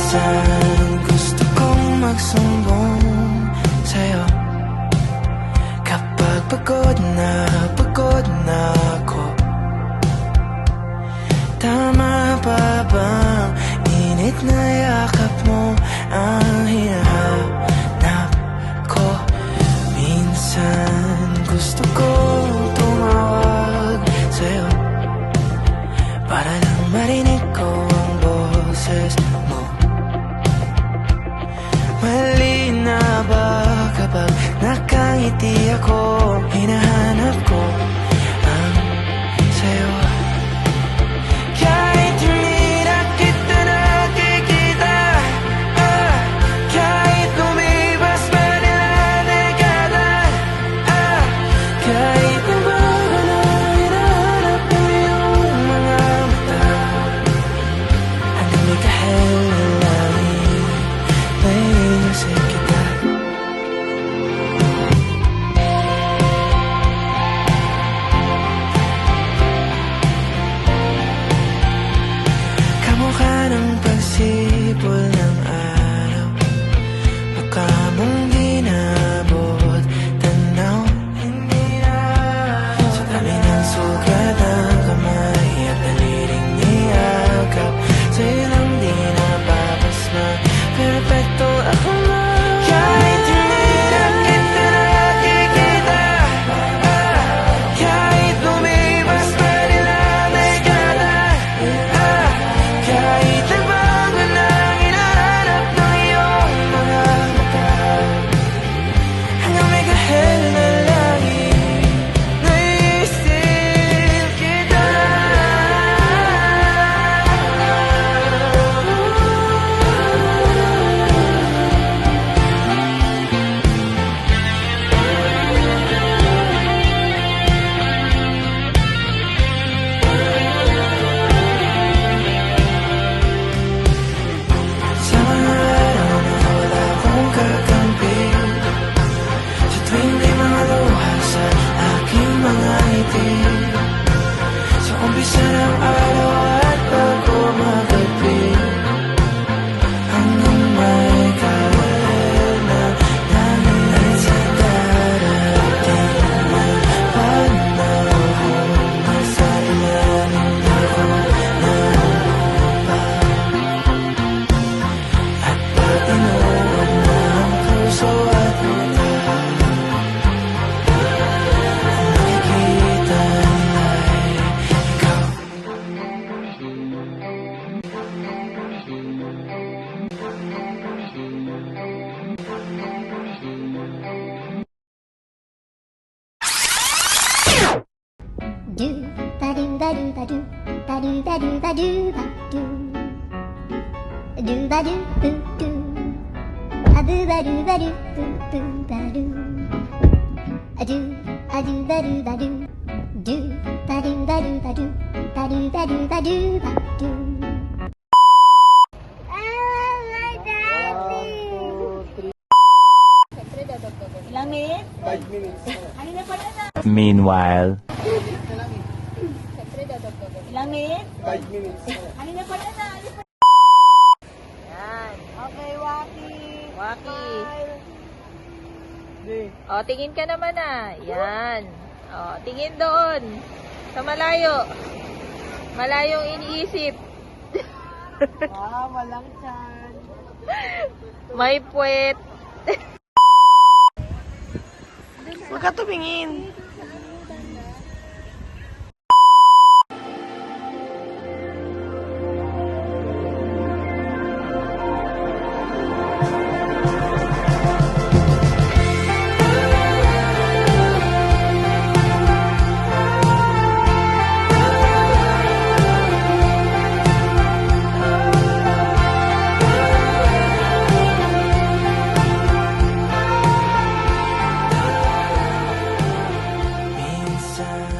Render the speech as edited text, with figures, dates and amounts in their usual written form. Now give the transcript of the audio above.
Minsan gusto kong magsumbong sa'yo kapag pagod na ako. Tama pa bang init na yakap mo ang hinahanap ko? Minsan gusto kong tumawag sa'yo para lang marinig ko ang boses mo. Mali na ba kapag nakangiti ako? Hinahanap ko ang sa'yo. Kahit hindi na kita nakikita, kahit lumipas pa nila dekada, kahit nagbago na hinahanap ko yung mga mata, hanggang may kahel na langit, naiisip kita. Kamukha ng pagsipol ng araw, mukha mong di naabot tanaw. Hindi na sa dami ng sugat ng kamay at daliling niyakap, sa'yo lang di napapasma, perfecto ako na. Kahit hindi na kita nakikita, kahit lumipas pa nila dekada, kahit nagbago na hinahanap ng iyong mga mata, hanggang may kahel na langit, naiisip kita. Sa mga araw na wala akong kakampi, sa tuwing may mga luha sa aking mga ngiti, sa umpisa ng araw at bago magabi, hanggang may kahel na langit, at sa darating na panahon, nasa ilalim ako pa. At pag inuod na ang puso at mata, ang nakikita nila'y ikaw. Do ba do ba do ba do ba do ba do ba do ba do do ba do boo do a boo ba do ba do boo boo ba do a do ba do ba do do ba do ba do ba do ba do ba do ba do ba do. Ilang minutes? 5 minutes. Ano na pala na? Meanwhile, Ilang minutes? 5 minutes. Ano na pala na? Yan. Okay, Waki. Waki. Smile. O, tingin ka naman ah. Yan. O, tingin doon. Sa malayo. Malayong iniisip. Walang chan. May puwet. Huwag ka tumingin. Minsan